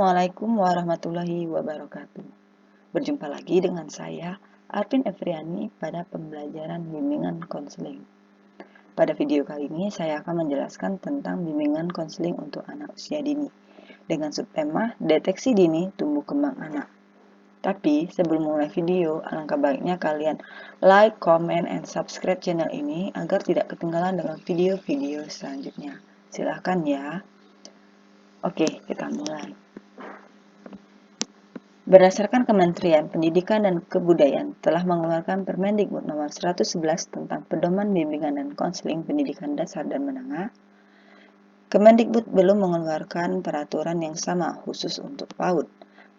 Assalamualaikum warahmatullahi wabarakatuh. Berjumpa lagi dengan saya, Arvin Efriani, pada pembelajaran bimbingan konseling. Pada video kali ini, saya akan menjelaskan tentang bimbingan konseling untuk anak usia dini, dengan subtema deteksi dini tumbuh kembang anak. Tapi, sebelum mulai video, alangkah baiknya kalian like, comment, and subscribe channel ini agar tidak ketinggalan dengan video-video selanjutnya. Silahkan ya. Oke, kita mulai. Berdasarkan Kementerian Pendidikan dan Kebudayaan telah mengeluarkan Permendikbud Nomor 111 tentang Pedoman Bimbingan dan Konseling Pendidikan Dasar dan Menengah, Kemendikbud belum mengeluarkan peraturan yang sama khusus untuk PAUD.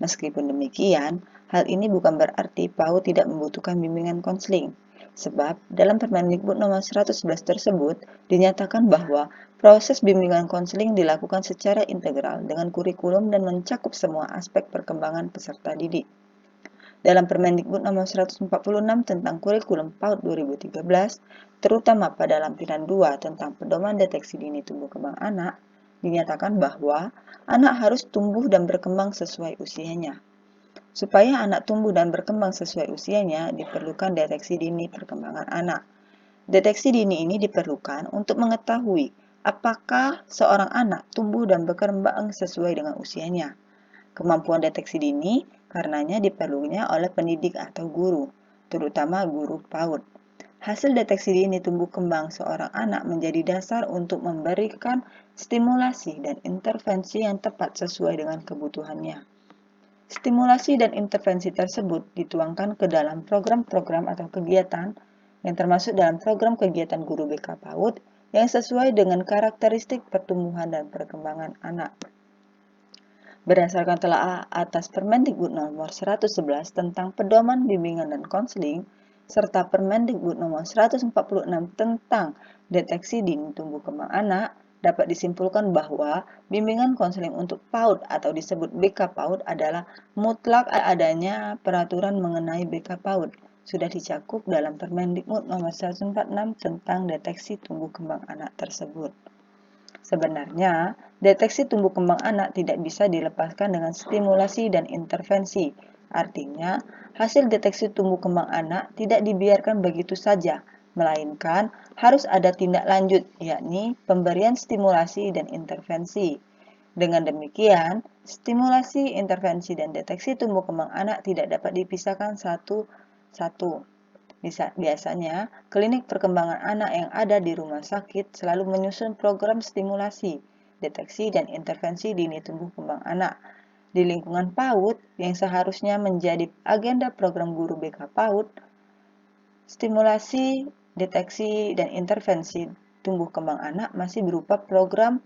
Meskipun demikian, hal ini bukan berarti PAUD tidak membutuhkan bimbingan konseling. Sebab, dalam Permendikbud Nomor 111 tersebut dinyatakan bahwa proses bimbingan konseling dilakukan secara integral dengan kurikulum dan mencakup semua aspek perkembangan peserta didik. Dalam Permendikbud Nomor 146 tentang Kurikulum PAUD 2013, terutama pada lampiran 2 tentang Pedoman Deteksi Dini Tumbuh Kembang Anak, dinyatakan bahwa anak harus tumbuh dan berkembang sesuai usianya. Supaya anak tumbuh dan berkembang sesuai usianya, diperlukan deteksi dini perkembangan anak. Deteksi dini ini diperlukan untuk mengetahui apakah seorang anak tumbuh dan berkembang sesuai dengan usianya. Kemampuan deteksi dini karenanya diperlukannya oleh pendidik atau guru, terutama guru PAUD. Hasil deteksi dini tumbuh kembang seorang anak menjadi dasar untuk memberikan stimulasi dan intervensi yang tepat sesuai dengan kebutuhannya. Stimulasi dan intervensi tersebut dituangkan ke dalam program-program atau kegiatan yang termasuk dalam program kegiatan guru BK PAUD yang sesuai dengan karakteristik pertumbuhan dan perkembangan anak. Berdasarkan telaah atas Permendikbud Nomor 111 tentang Pedoman Bimbingan dan Konseling, serta Permendikbud Nomor 146 tentang Deteksi Dini Tumbuh Kembang Anak, dapat disimpulkan bahwa bimbingan konseling untuk PAUD atau disebut BK PAUD adalah mutlak adanya peraturan mengenai BK PAUD sudah dicakup dalam Permendikbud Nomor 146 tentang Deteksi Tumbuh Kembang Anak tersebut. Sebenarnya, deteksi tumbuh kembang anak tidak bisa dilepaskan dengan stimulasi dan intervensi. Artinya, hasil deteksi tumbuh kembang anak tidak dibiarkan begitu saja, melainkan harus ada tindak lanjut, yakni pemberian stimulasi dan intervensi. Dengan demikian, stimulasi, intervensi, dan deteksi tumbuh kembang anak tidak dapat dipisahkan satu-satu. Biasanya, klinik perkembangan anak yang ada di rumah sakit selalu menyusun program stimulasi, deteksi, dan intervensi dini tumbuh kembang anak. Di lingkungan PAUD yang seharusnya menjadi agenda program guru BK PAUD, stimulasi, deteksi, dan intervensi tumbuh kembang anak masih berupa program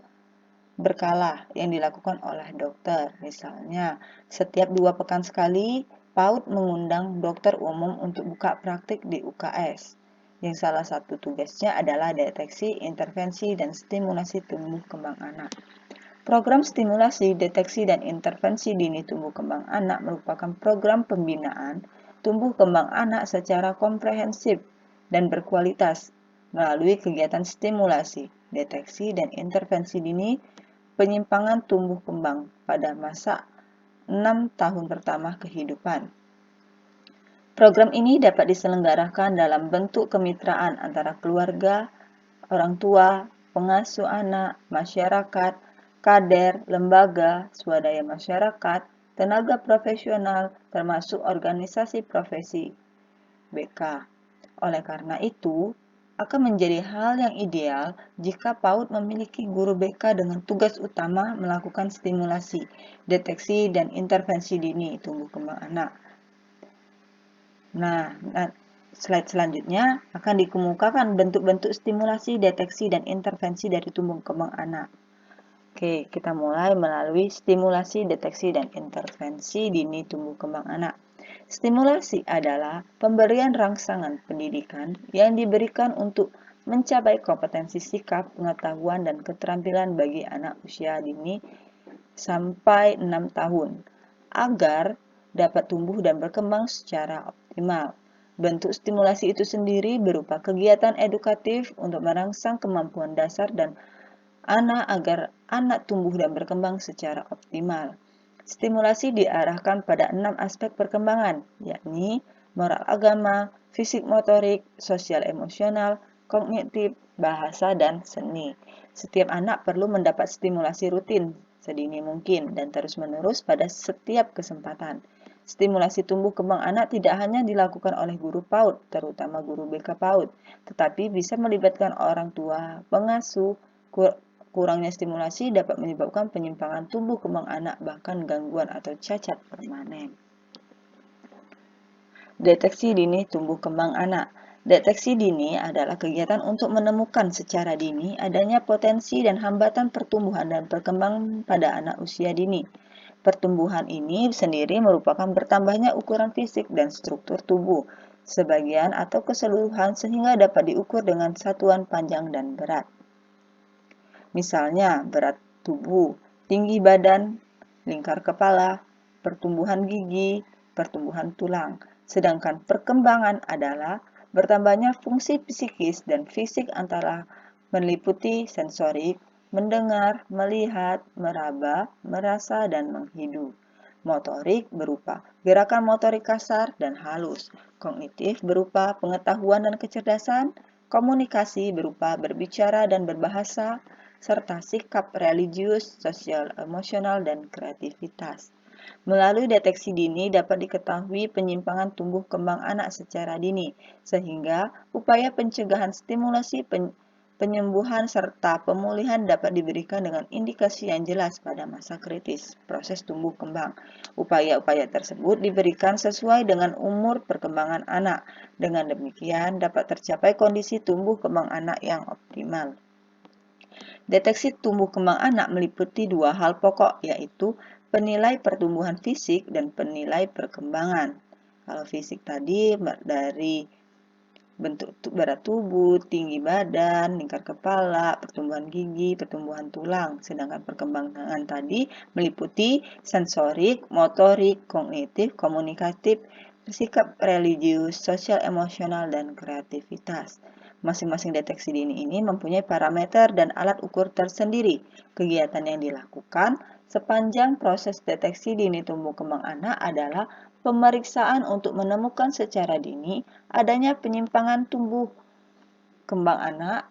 berkala yang dilakukan oleh dokter. Misalnya, setiap 2 pekan sekali, PAUD mengundang dokter umum untuk buka praktik di UKS, yang salah satu tugasnya adalah deteksi, intervensi, dan stimulasi tumbuh kembang anak. Program stimulasi, deteksi, dan intervensi dini tumbuh kembang anak merupakan program pembinaan tumbuh kembang anak secara komprehensif dan berkualitas melalui kegiatan stimulasi, deteksi, dan intervensi dini penyimpangan tumbuh kembang pada masa 6 tahun pertama kehidupan. Program ini dapat diselenggarakan dalam bentuk kemitraan antara keluarga, orang tua, pengasuh anak, masyarakat, kader, lembaga, swadaya masyarakat, tenaga profesional, termasuk organisasi profesi BK. Oleh karena itu, akan menjadi hal yang ideal jika PAUD memiliki guru BK dengan tugas utama melakukan stimulasi, deteksi, dan intervensi dini tumbuh kembang anak. Nah, slide selanjutnya akan dikemukakan bentuk-bentuk stimulasi, deteksi, dan intervensi dari tumbuh kembang anak. Oke, kita mulai melalui stimulasi, deteksi, dan intervensi dini tumbuh kembang anak. Stimulasi adalah pemberian rangsangan pendidikan yang diberikan untuk mencapai kompetensi sikap, pengetahuan, dan keterampilan bagi anak usia dini sampai 6 tahun, agar dapat tumbuh dan berkembang secara optimal. Bentuk stimulasi itu sendiri berupa kegiatan edukatif untuk merangsang kemampuan dasar dan anak agar anak tumbuh dan berkembang secara optimal. Stimulasi diarahkan pada 6 aspek perkembangan, yakni moral agama, fisik motorik, sosial emosional, kognitif, bahasa, dan seni. Setiap anak perlu mendapat stimulasi rutin sedini mungkin dan terus-menerus pada setiap kesempatan. Stimulasi tumbuh kembang anak tidak hanya dilakukan oleh guru PAUD, terutama guru BK PAUD, tetapi bisa melibatkan orang tua, pengasuh. Kurangnya stimulasi dapat menyebabkan penyimpangan tumbuh kembang anak, bahkan gangguan atau cacat permanen. Deteksi dini tumbuh kembang anak. Deteksi dini adalah kegiatan untuk menemukan secara dini adanya potensi dan hambatan pertumbuhan dan perkembangan pada anak usia dini. Pertumbuhan ini sendiri merupakan bertambahnya ukuran fisik dan struktur tubuh, sebagian atau keseluruhan sehingga dapat diukur dengan satuan panjang dan berat. Misalnya, berat tubuh, tinggi badan, lingkar kepala, pertumbuhan gigi, pertumbuhan tulang. Sedangkan perkembangan adalah bertambahnya fungsi psikis dan fisik antara meliputi sensorik, mendengar, melihat, meraba, merasa, dan menghidup. Motorik berupa gerakan motorik kasar dan halus. Kognitif berupa pengetahuan dan kecerdasan. Komunikasi berupa berbicara dan berbahasa, serta sikap religius, sosial, emosional, dan kreativitas. Melalui deteksi dini dapat diketahui penyimpangan tumbuh kembang anak secara dini, sehingga upaya pencegahan stimulasi penyembuhan serta pemulihan dapat diberikan dengan indikasi yang jelas pada masa kritis proses tumbuh kembang. Upaya-upaya tersebut diberikan sesuai dengan umur perkembangan anak. Dengan demikian dapat tercapai kondisi tumbuh kembang anak yang optimal. Deteksi tumbuh kembang anak meliputi dua hal pokok, yaitu penilai pertumbuhan fisik dan penilai perkembangan. Kalau fisik tadi dari bentuk berat tubuh, tinggi badan, lingkar kepala, pertumbuhan gigi, pertumbuhan tulang. Sedangkan perkembangan tadi meliputi sensorik, motorik, kognitif, komunikatif, sikap religius, sosial emosional, dan kreativitas. Masing-masing deteksi dini ini mempunyai parameter dan alat ukur tersendiri. Kegiatan yang dilakukan sepanjang proses deteksi dini tumbuh kembang anak adalah pemeriksaan untuk menemukan secara dini adanya penyimpangan tumbuh kembang anak.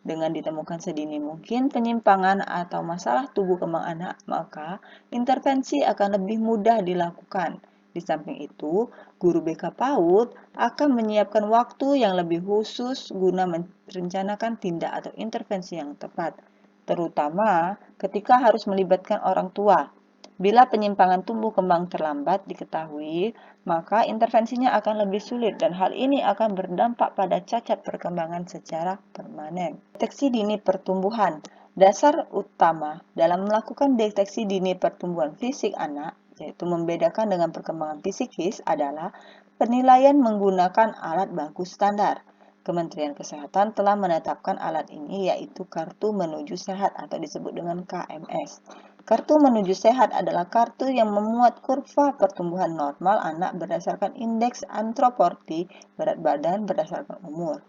Dengan ditemukan sedini mungkin penyimpangan atau masalah tubuh kembang anak, maka intervensi akan lebih mudah dilakukan. Di samping itu, guru BK PAUD akan menyiapkan waktu yang lebih khusus guna merencanakan tindak atau intervensi yang tepat, terutama ketika harus melibatkan orang tua. Bila penyimpangan tumbuh kembang terlambat diketahui, maka intervensinya akan lebih sulit dan hal ini akan berdampak pada cacat perkembangan secara permanen. Deteksi dini pertumbuhan. Dasar utama dalam melakukan deteksi dini pertumbuhan fisik anak, yaitu membedakan dengan perkembangan psikis, adalah penilaian menggunakan alat baku standar. Kementerian Kesehatan telah menetapkan alat ini, yaitu Kartu Menuju Sehat atau disebut dengan KMS. Kartu Menuju Sehat adalah kartu yang memuat kurva pertumbuhan normal anak berdasarkan indeks antroporti berat badan berdasarkan umur.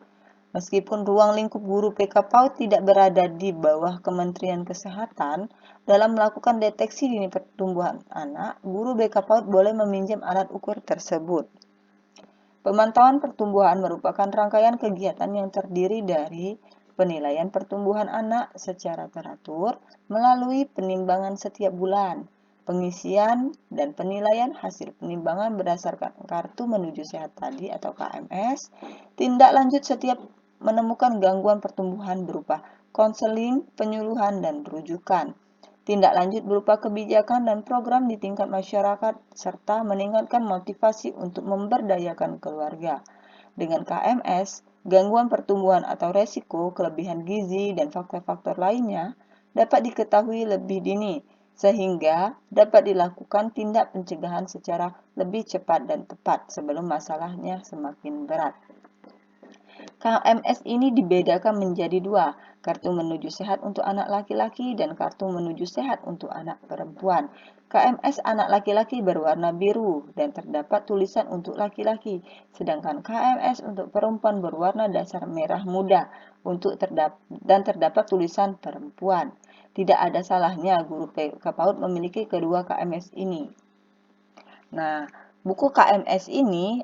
Meskipun ruang lingkup guru PK PAUD tidak berada di bawah Kementerian Kesehatan, dalam melakukan deteksi dini pertumbuhan anak, guru BK PAUD boleh meminjam alat ukur tersebut. Pemantauan pertumbuhan merupakan rangkaian kegiatan yang terdiri dari penilaian pertumbuhan anak secara teratur melalui penimbangan setiap bulan, pengisian dan penilaian hasil penimbangan berdasarkan Kartu Menuju Sehat tadi atau KMS, tindak lanjut setiap menemukan gangguan pertumbuhan berupa konseling, penyuluhan, dan rujukan. Tindak lanjut berupa kebijakan dan program di tingkat masyarakat, serta meningkatkan motivasi untuk memberdayakan keluarga. Dengan KMS, gangguan pertumbuhan atau resiko, kelebihan gizi, dan faktor-faktor lainnya dapat diketahui lebih dini, sehingga dapat dilakukan tindak pencegahan secara lebih cepat dan tepat sebelum masalahnya semakin berat. KMS ini dibedakan menjadi dua, kartu menuju sehat untuk anak laki-laki dan kartu menuju sehat untuk anak perempuan. KMS anak laki-laki berwarna biru dan terdapat tulisan untuk laki-laki, sedangkan KMS untuk perempuan berwarna dasar merah muda dan terdapat tulisan perempuan. Tidak ada salahnya guru PK PAUD memiliki kedua KMS ini. Nah, buku KMS ini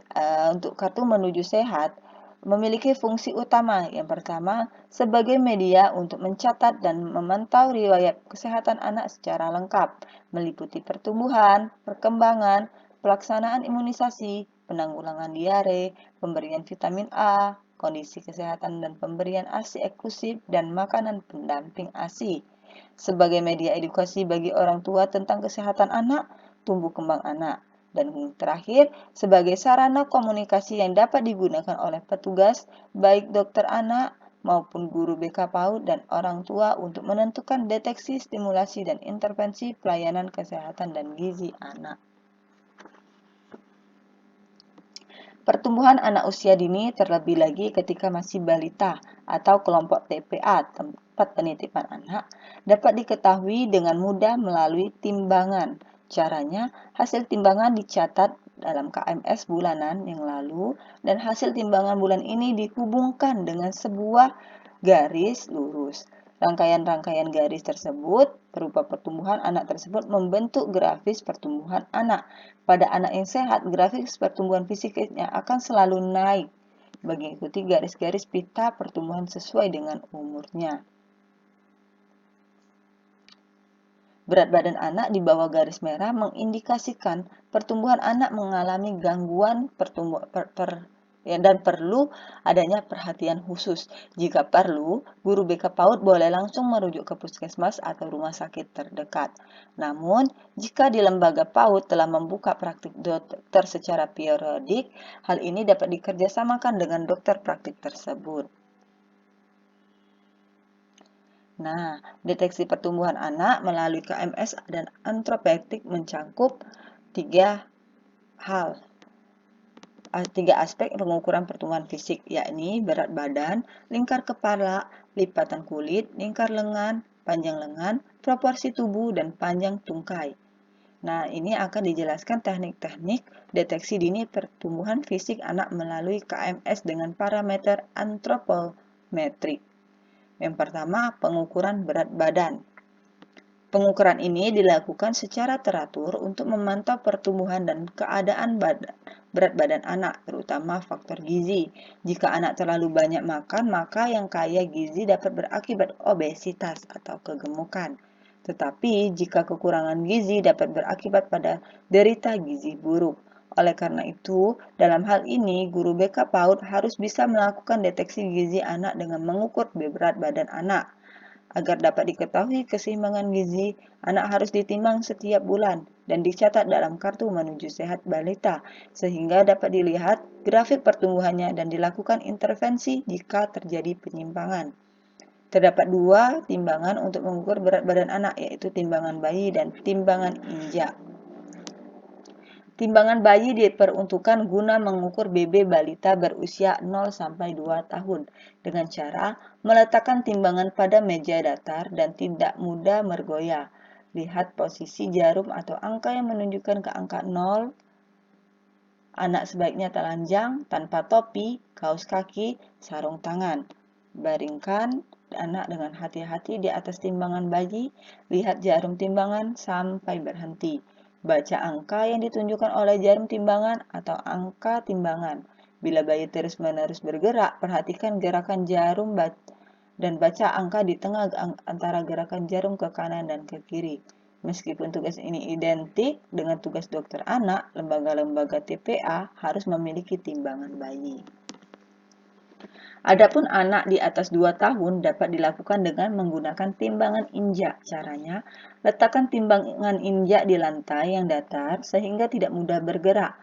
untuk Kartu Menuju Sehat memiliki fungsi utama. Yang pertama, sebagai media untuk mencatat dan memantau riwayat kesehatan anak secara lengkap, meliputi pertumbuhan, perkembangan, pelaksanaan imunisasi, penanggulangan diare, pemberian vitamin A, kondisi kesehatan dan pemberian ASI eksklusif, dan makanan pendamping ASI. Sebagai media edukasi bagi orang tua tentang kesehatan anak, tumbuh kembang anak. Dan terakhir, sebagai sarana komunikasi yang dapat digunakan oleh petugas, baik dokter anak maupun guru BK PAUD dan orang tua untuk menentukan deteksi, stimulasi, dan intervensi pelayanan kesehatan dan gizi anak. Pertumbuhan anak usia dini terlebih lagi ketika masih balita atau kelompok TPA, tempat penitipan anak, dapat diketahui dengan mudah melalui timbangan. Caranya, hasil timbangan dicatat dalam KMS bulanan yang lalu dan hasil timbangan bulan ini dihubungkan dengan sebuah garis lurus. Rangkaian-rangkaian garis tersebut berupa pertumbuhan anak tersebut membentuk grafis pertumbuhan anak. Pada anak yang sehat, grafis pertumbuhan fisiknya akan selalu naik, mengikuti garis-garis pita pertumbuhan sesuai dengan umurnya. Berat badan anak di bawah garis merah mengindikasikan pertumbuhan anak mengalami gangguan dan perlu adanya perhatian khusus. Jika perlu, guru BK PAUD boleh langsung merujuk ke puskesmas atau rumah sakit terdekat. Namun, jika di lembaga PAUD telah membuka praktik dokter secara periodik, hal ini dapat dikerjasamakan dengan dokter praktik tersebut. Nah, deteksi pertumbuhan anak melalui KMS dan antropedik mencakup tiga aspek pengukuran pertumbuhan fisik, yakni berat badan, lingkar kepala, lipatan kulit, lingkar lengan, panjang lengan, proporsi tubuh, dan panjang tungkai. Nah, ini akan dijelaskan teknik-teknik deteksi dini pertumbuhan fisik anak melalui KMS dengan parameter antropometrik. Yang pertama, pengukuran berat badan. Pengukuran ini dilakukan secara teratur untuk memantau pertumbuhan dan keadaan berat badan anak, terutama faktor gizi. Jika anak terlalu banyak makan, maka yang kaya gizi dapat berakibat obesitas atau kegemukan. Tetapi, jika kekurangan gizi dapat berakibat pada derita gizi buruk. Oleh karena itu, dalam hal ini, guru BK PAUD harus bisa melakukan deteksi gizi anak dengan mengukur berat badan anak. Agar dapat diketahui keseimbangan gizi, anak harus ditimbang setiap bulan dan dicatat dalam kartu menuju sehat balita, sehingga dapat dilihat grafik pertumbuhannya dan dilakukan intervensi jika terjadi penyimpangan. Terdapat dua timbangan untuk mengukur berat badan anak, yaitu timbangan bayi dan timbangan injak. Timbangan bayi diperuntukkan guna mengukur BB balita berusia 0-2 tahun dengan cara meletakkan timbangan pada meja datar dan tidak mudah bergoyah. Lihat posisi jarum atau angka yang menunjukkan ke angka 0. Anak sebaiknya telanjang, tanpa topi, kaos kaki, sarung tangan. Baringkan anak dengan hati-hati di atas timbangan bayi, lihat jarum timbangan sampai berhenti. Baca angka yang ditunjukkan oleh jarum timbangan atau angka timbangan. Bila bayi terus-menerus bergerak, perhatikan gerakan jarum dan baca angka di tengah antara gerakan jarum ke kanan dan ke kiri. Meskipun tugas ini identik dengan tugas dokter anak, lembaga-lembaga TPA harus memiliki timbangan bayi. Adapun anak di atas 2 tahun dapat dilakukan dengan menggunakan timbangan injak. Caranya, letakkan timbangan injak di lantai yang datar sehingga tidak mudah bergerak.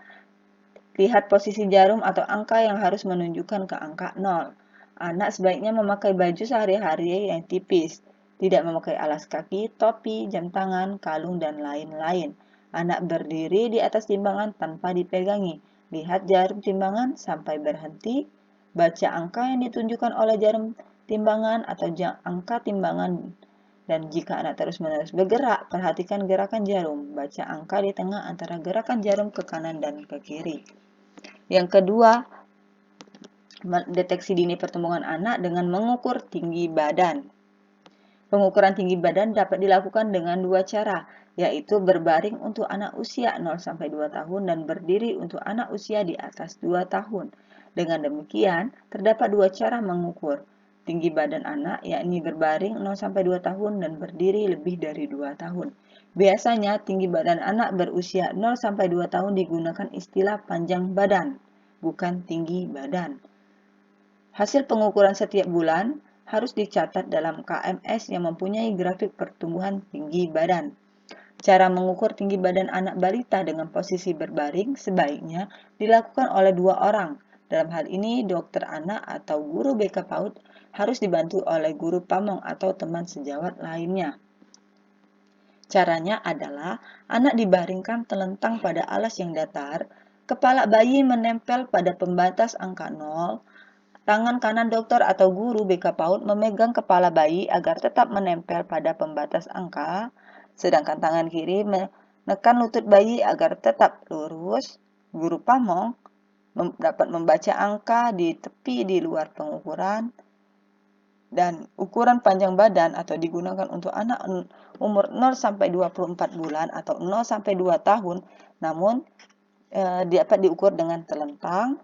Lihat posisi jarum atau angka yang harus menunjukkan ke angka 0. Anak sebaiknya memakai baju sehari-hari yang tipis, tidak memakai alas kaki, topi, jam tangan, kalung, dan lain-lain. Anak berdiri di atas timbangan tanpa dipegangi. Lihat jarum timbangan sampai berhenti. Baca angka yang ditunjukkan oleh jarum timbangan atau angka timbangan. Dan jika anak terus-menerus bergerak, perhatikan gerakan jarum. Baca angka di tengah antara gerakan jarum ke kanan dan ke kiri. Yang kedua, deteksi dini pertumbuhan anak dengan mengukur tinggi badan. Pengukuran tinggi badan dapat dilakukan dengan dua cara, yaitu berbaring untuk anak usia 0-2 tahun dan berdiri untuk anak usia di atas 2 tahun. Dengan demikian, terdapat dua cara mengukur tinggi badan anak, yakni berbaring 0-2 tahun dan berdiri lebih dari 2 tahun. Biasanya, tinggi badan anak berusia 0-2 tahun digunakan istilah panjang badan, bukan tinggi badan. Hasil pengukuran setiap bulan harus dicatat dalam KMS yang mempunyai grafik pertumbuhan tinggi badan. Cara mengukur tinggi badan anak balita dengan posisi berbaring sebaiknya dilakukan oleh dua orang. Dalam hal ini, dokter anak atau guru BK PAUD harus dibantu oleh guru pamong atau teman sejawat lainnya. Caranya adalah anak dibaringkan telentang pada alas yang datar, kepala bayi menempel pada pembatas angka 0, tangan kanan dokter atau guru BK PAUD memegang kepala bayi agar tetap menempel pada pembatas angka, sedangkan tangan kiri menekan lutut bayi agar tetap lurus. Guru pamong dapat membaca angka di tepi di luar pengukuran, dan ukuran panjang badan atau digunakan untuk anak umur 0-24 bulan atau 0-2 tahun, namun dapat diukur dengan telentang.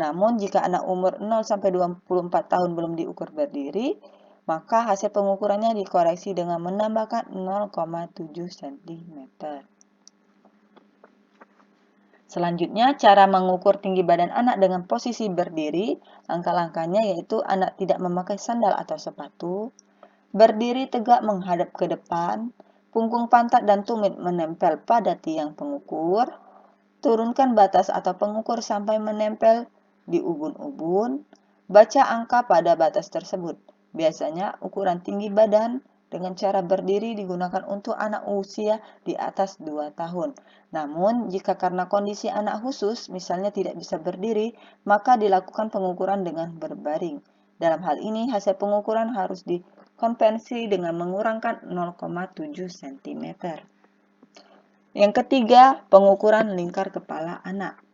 Namun, jika anak umur 0-24 tahun belum diukur berdiri, maka hasil pengukurannya dikoreksi dengan menambahkan 0,7 cm. Selanjutnya, cara mengukur tinggi badan anak dengan posisi berdiri. Langkah-langkahnya yaitu anak tidak memakai sandal atau sepatu, berdiri tegak menghadap ke depan, punggung pantat dan tumit menempel pada tiang pengukur, turunkan batas atau pengukur sampai menempel di ubun-ubun, baca angka pada batas tersebut. Biasanya ukuran tinggi badan dengan cara berdiri digunakan untuk anak usia di atas 2 tahun. Namun, jika karena kondisi anak khusus, misalnya tidak bisa berdiri, maka dilakukan pengukuran dengan berbaring. Dalam hal ini, hasil pengukuran harus dikonvensi dengan mengurangkan 0,7 cm. Yang ketiga, pengukuran lingkar kepala anak.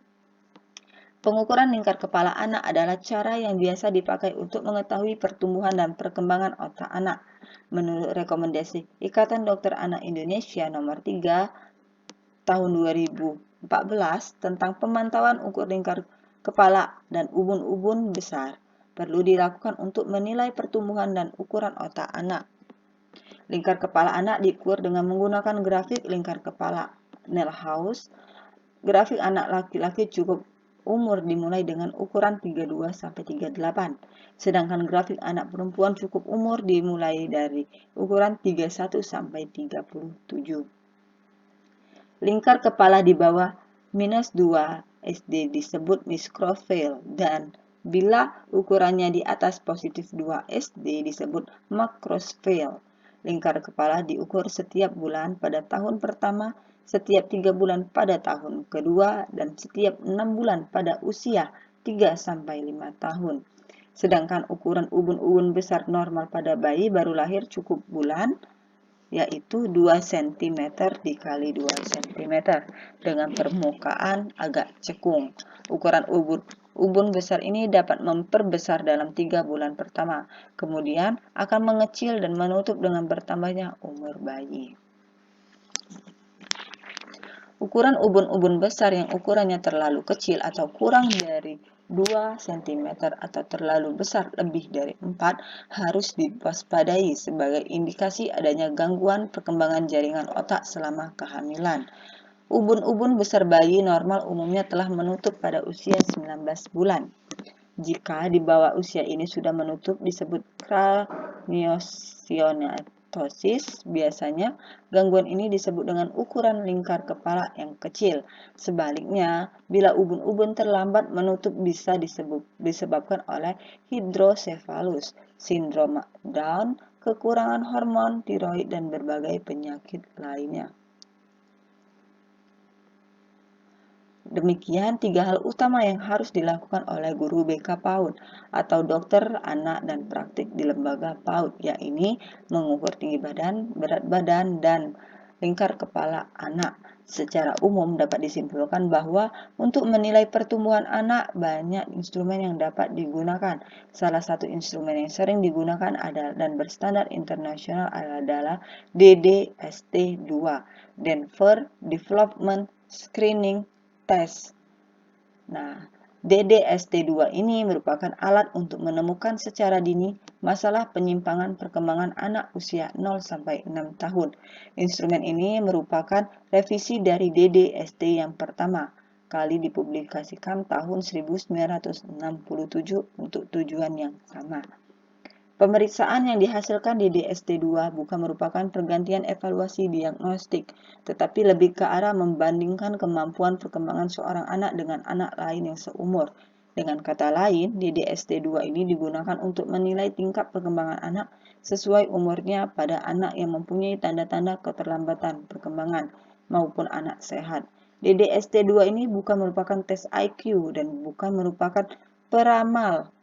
Pengukuran lingkar kepala anak adalah cara yang biasa dipakai untuk mengetahui pertumbuhan dan perkembangan otak anak. Menurut rekomendasi Ikatan Dokter Anak Indonesia nomor 3 tahun 2014 tentang pemantauan ukur lingkar kepala dan ubun-ubun besar, perlu dilakukan untuk menilai pertumbuhan dan ukuran otak anak. Lingkar kepala anak diukur dengan menggunakan grafik lingkar kepala Nelhaus. Grafik anak laki-laki cukup umur dimulai dengan ukuran 32-38, sedangkan grafik anak perempuan cukup umur dimulai dari ukuran 31-37. Lingkar kepala di bawah -2 SD disebut microcephal, dan bila ukurannya di atas +2 SD disebut macrocephal. Lingkar kepala diukur setiap bulan pada tahun pertama, setiap 3 bulan pada tahun kedua, dan setiap 6 bulan pada usia 3-5 tahun. Sedangkan ukuran ubun-ubun besar normal pada bayi baru lahir cukup bulan, yaitu 2 cm dikali 2 cm dengan permukaan agak cekung. Ukuran ubun besar ini dapat memperbesar dalam 3 bulan pertama, kemudian akan mengecil dan menutup dengan bertambahnya umur bayi. Ukuran ubun-ubun besar yang ukurannya terlalu kecil atau kurang dari 2 cm atau terlalu besar lebih dari 4 harus diwaspadai sebagai indikasi adanya gangguan perkembangan jaringan otak selama kehamilan. Ubun-ubun besar bayi normal umumnya telah menutup pada usia 19 bulan. Jika di bawah usia ini sudah menutup disebut craniosynostosis. Biasanya gangguan ini disebut dengan ukuran lingkar kepala yang kecil. Sebaliknya, bila ubun-ubun terlambat menutup bisa disebabkan oleh hidrocephalus, sindrom Down, kekurangan hormon tiroid, dan berbagai penyakit lainnya. Demikian 3 hal utama yang harus dilakukan oleh guru BK PAUD atau dokter anak dan praktik di lembaga PAUD, yaitu mengukur tinggi badan, berat badan, dan lingkar kepala anak. Secara umum dapat disimpulkan bahwa untuk menilai pertumbuhan anak banyak instrumen yang dapat digunakan. Salah satu instrumen yang sering digunakan adalah dan berstandar internasional adalah DDST-2, Denver Development Screening Test. Nah, DDST-2 ini merupakan alat untuk menemukan secara dini masalah penyimpangan perkembangan anak usia 0-6 tahun. Instrumen ini merupakan revisi dari DDST yang pertama kali dipublikasikan tahun 1967 untuk tujuan yang sama. Pemeriksaan yang dihasilkan di DST-2 bukan merupakan pergantian evaluasi diagnostik, tetapi lebih ke arah membandingkan kemampuan perkembangan seorang anak dengan anak lain yang seumur. Dengan kata lain, DDST-2 ini digunakan untuk menilai tingkat perkembangan anak sesuai umurnya pada anak yang mempunyai tanda-tanda keterlambatan perkembangan maupun anak sehat. DDST-2 ini bukan merupakan tes IQ dan bukan merupakan peramal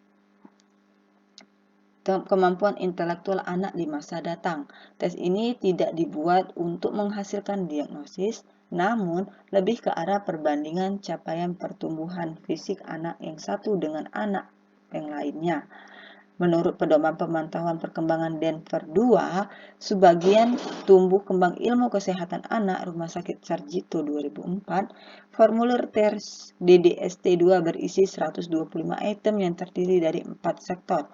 kemampuan intelektual anak di masa datang. Tes ini tidak dibuat untuk menghasilkan diagnosis, namun lebih ke arah perbandingan capaian pertumbuhan fisik anak yang satu dengan anak yang lainnya. Menurut pedoman pemantauan perkembangan Denver 2, Sebagian Tumbuh Kembang Ilmu Kesehatan Anak Rumah Sakit Sarjito 2004, formulir tes DDST-2 berisi 125 item yang terdiri dari 4 sektor: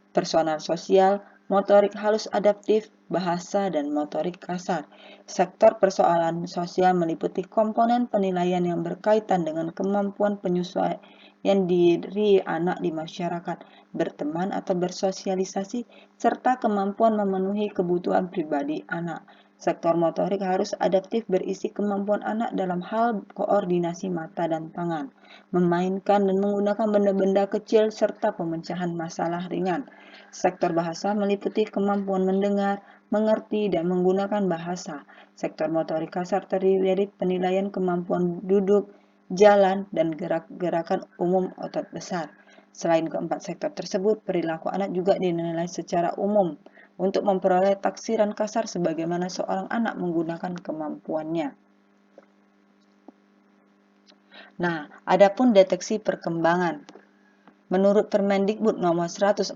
personal sosial, motorik halus adaptif, bahasa, dan motorik kasar. Sektor persoalan sosial meliputi komponen penilaian yang berkaitan dengan kemampuan penyesuaian diri anak di masyarakat, berteman atau bersosialisasi, serta kemampuan memenuhi kebutuhan pribadi anak. Sektor motorik harus adaptif berisi kemampuan anak dalam hal koordinasi mata dan tangan, memainkan dan menggunakan benda-benda kecil, serta pemecahan masalah ringan. Sektor bahasa meliputi kemampuan mendengar, mengerti, dan menggunakan bahasa. Sektor motorik kasar terdiri dari penilaian kemampuan duduk, jalan, dan gerak-gerakan umum otot besar. Selain keempat sektor tersebut, perilaku anak juga dinilai secara umum untuk memperoleh taksiran kasar sebagaimana seorang anak menggunakan kemampuannya. Nah, adapun deteksi perkembangan. Menurut Permendikbud nomor 146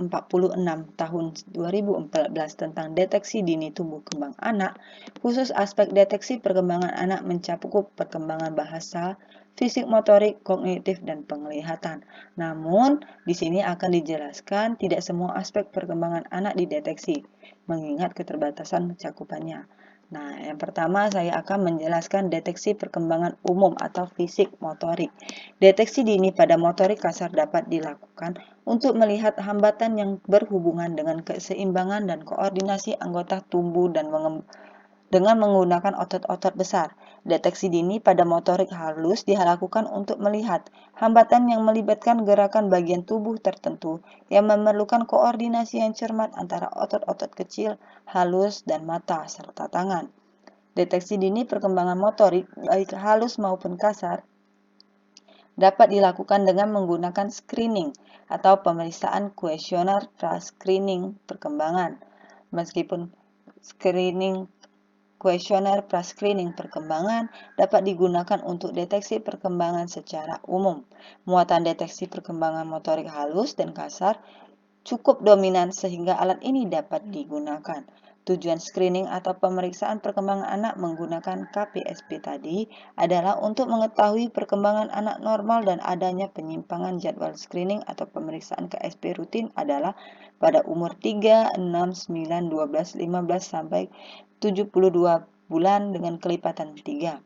tahun 2014 tentang deteksi dini tumbuh kembang anak, khusus aspek deteksi perkembangan anak mencakup perkembangan bahasa, fisik motorik, kognitif, dan penglihatan. Namun, di sini akan dijelaskan tidak semua aspek perkembangan anak dideteksi, mengingat keterbatasan cakupannya. Nah, yang pertama saya akan menjelaskan deteksi perkembangan umum atau fisik motorik. Deteksi dini pada motorik kasar dapat dilakukan untuk melihat hambatan yang berhubungan dengan keseimbangan dan koordinasi anggota tubuh dan dengan menggunakan otot-otot besar. Deteksi dini pada motorik halus dilakukan untuk melihat hambatan yang melibatkan gerakan bagian tubuh tertentu yang memerlukan koordinasi yang cermat antara otot-otot kecil, halus, dan mata, serta tangan. Deteksi dini perkembangan motorik, baik halus maupun kasar, dapat dilakukan dengan menggunakan screening atau pemeriksaan kuesioner pra-screening perkembangan. Meskipun kuesioner pra-screening perkembangan dapat digunakan untuk deteksi perkembangan secara umum. Muatan deteksi perkembangan motorik halus dan kasar cukup dominan sehingga alat ini dapat digunakan. Tujuan screening atau pemeriksaan perkembangan anak menggunakan KPSP tadi adalah untuk mengetahui perkembangan anak normal dan adanya penyimpangan. Jadwal screening atau pemeriksaan KSP rutin adalah pada umur 3, 6, 9, 12, 15 sampai 72 bulan dengan kelipatan 3.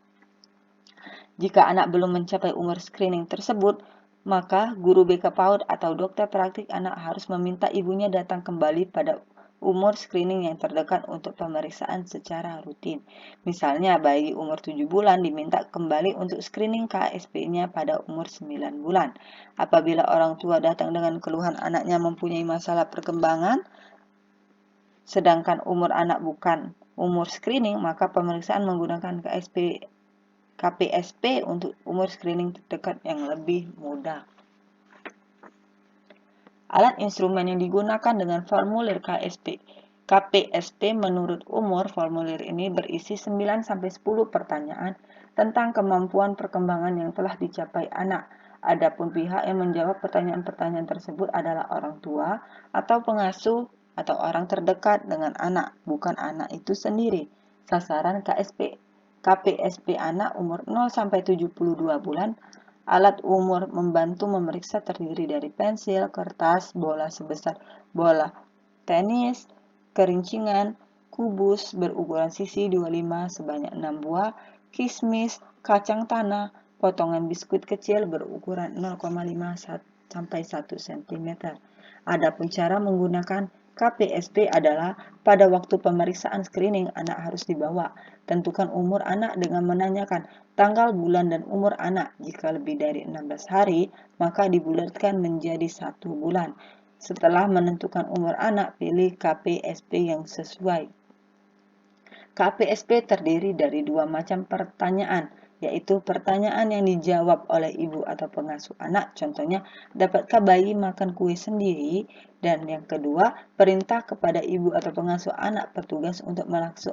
Jika anak belum mencapai umur screening tersebut, maka guru BK PAUD atau dokter praktik anak harus meminta ibunya datang kembali pada umur screening yang terdekat untuk pemeriksaan secara rutin. Misalnya, bayi umur 7 bulan diminta kembali untuk screening KSP-nya pada umur 9 bulan. Apabila orang tua datang dengan keluhan anaknya mempunyai masalah perkembangan, sedangkan umur anak bukan umur screening, maka pemeriksaan menggunakan KPSP untuk umur screening terdekat yang lebih mudah. Alat instrumen yang digunakan dengan formulir KPSP menurut umur, formulir ini berisi 9-10 pertanyaan tentang kemampuan perkembangan yang telah dicapai anak. Adapun pihak yang menjawab pertanyaan-pertanyaan tersebut adalah orang tua atau pengasuh atau orang terdekat dengan anak, bukan anak itu sendiri. Sasaran KPSP anak umur 0 sampai 72 bulan. Alat umur membantu memeriksa terdiri dari pensil, kertas, bola sebesar bola tenis, kerincingan, kubus berukuran sisi 25 sebanyak 6 buah, kismis, kacang tanah, potongan biskuit kecil berukuran 0,5 sampai 1 cm. Adapun cara menggunakan KPSP adalah pada waktu pemeriksaan screening anak harus dibawa. Tentukan umur anak dengan menanyakan tanggal, bulan, dan umur anak. Jika lebih dari 16 hari, maka dibulatkan menjadi 1 bulan. Setelah menentukan umur anak, pilih KPSP yang sesuai. KPSP terdiri dari 2 macam pertanyaan, yaitu pertanyaan yang dijawab oleh ibu atau pengasuh anak, contohnya, dapatkah bayi makan kue sendiri? Dan yang kedua, perintah kepada ibu atau pengasuh anak petugas untuk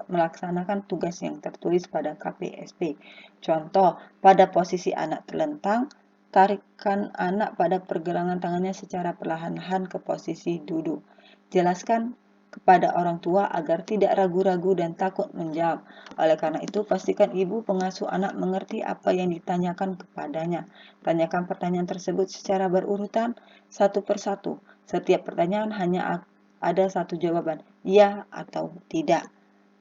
melaksanakan tugas yang tertulis pada KPSP. Contoh, pada posisi anak terlentang, tarikan anak pada pergelangan tangannya secara perlahan-lahan ke posisi duduk. Jelaskan kepada orang tua agar tidak ragu-ragu dan takut menjawab. Oleh karena itu, pastikan ibu pengasuh anak mengerti apa yang ditanyakan kepadanya. Tanyakan pertanyaan tersebut secara berurutan, satu persatu. Setiap pertanyaan hanya ada satu jawaban, iya atau tidak.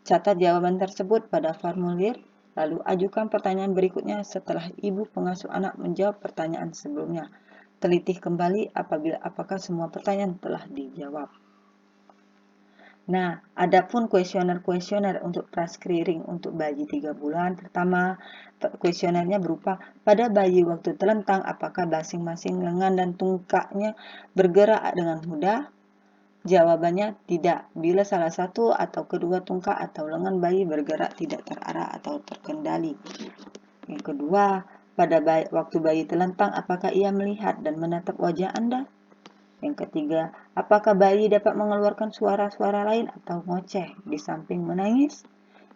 Catat jawaban tersebut pada formulir, lalu ajukan pertanyaan berikutnya setelah ibu pengasuh anak menjawab pertanyaan sebelumnya. Teliti kembali apakah semua pertanyaan telah dijawab. Nah, adapun kuesioner untuk pra-screening untuk bayi 3 bulan, pertama, kuesionernya berupa, pada bayi waktu terlentang, apakah masing-masing lengan dan tungkaknya bergerak dengan mudah? Jawabannya tidak, bila salah satu atau kedua tungkak atau lengan bayi bergerak tidak terarah atau terkendali. Yang kedua, pada waktu bayi terlentang, apakah ia melihat dan menatap wajah Anda? Yang ketiga, apakah bayi dapat mengeluarkan suara-suara lain atau ngoceh di samping menangis?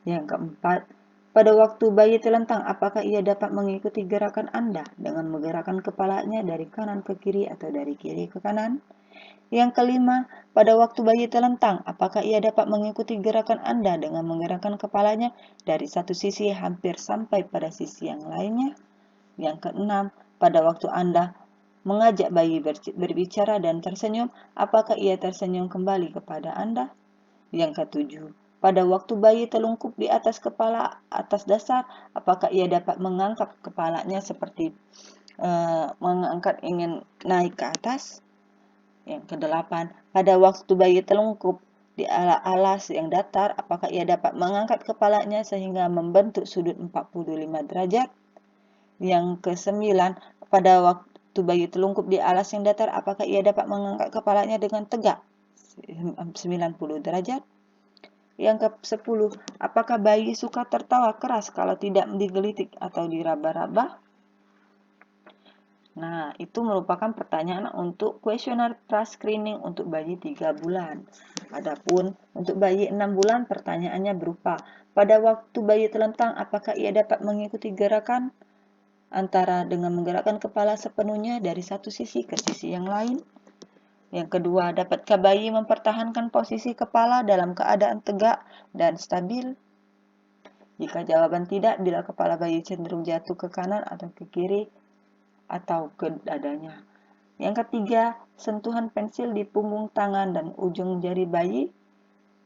Yang keempat, pada waktu bayi terlentang, apakah ia dapat mengikuti gerakan Anda dengan menggerakkan kepalanya dari kanan ke kiri atau dari kiri ke kanan? Yang kelima, pada waktu bayi terlentang, apakah ia dapat mengikuti gerakan Anda dengan menggerakkan kepalanya dari satu sisi hampir sampai pada sisi yang lainnya? Yang keenam, pada waktu Anda mengajak bayi berbicara dan tersenyum, apakah ia tersenyum kembali kepada Anda? Yang ketujuh, pada waktu bayi terlungkup di atas kepala atas dasar, apakah ia dapat mengangkat kepalanya seperti mengangkat ingin naik ke atas? Yang kedelapan, pada waktu bayi terlungkup di alas yang datar, apakah ia dapat mengangkat kepalanya sehingga membentuk sudut 45 derajat? Yang kesembilan, pada waktu bayi terlungkup di alas yang datar, apakah ia dapat mengangkat kepalanya dengan tegak 90 derajat? Yang ke-10, apakah bayi suka tertawa keras kalau tidak digelitik atau diraba-raba? Nah, itu merupakan pertanyaan untuk kuesioner pra-screening untuk bayi 3 bulan. Adapun untuk bayi 6 bulan, pertanyaannya berupa, pada waktu bayi terlentang, apakah ia dapat mengikuti gerakan antara dengan menggerakkan kepala sepenuhnya dari satu sisi ke sisi yang lain? Yang kedua, dapatkah bayi mempertahankan posisi kepala dalam keadaan tegak dan stabil? Jika jawaban tidak, bila kepala bayi cenderung jatuh ke kanan atau ke kiri atau ke dadanya. Yang ketiga, sentuhan pensil di punggung tangan dan ujung jari bayi.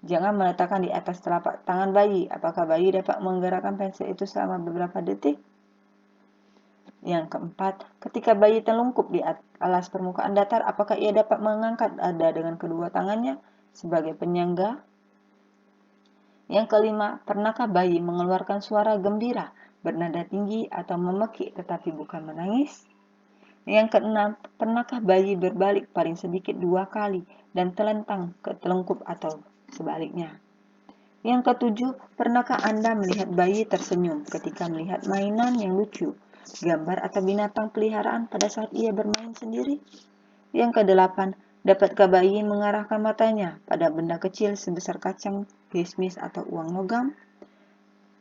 Jangan meletakkan di atas telapak tangan bayi. Apakah bayi dapat menggerakkan pensil itu selama beberapa detik? Yang keempat, ketika bayi terlungkup di alas permukaan datar, apakah ia dapat mengangkat dada dengan kedua tangannya sebagai penyangga? Yang kelima, pernahkah bayi mengeluarkan suara gembira, bernada tinggi, atau memekik tetapi bukan menangis? Yang keenam, pernahkah bayi berbalik paling sedikit 2 kali dan terlentang ke telungkup atau sebaliknya? Yang ketujuh, pernahkah Anda melihat bayi tersenyum ketika melihat mainan yang lucu, gambar atau binatang peliharaan pada saat ia bermain sendiri? Yang kedelapan, dapatkah bayi mengarahkan matanya pada benda kecil sebesar kacang, kismis, atau uang logam?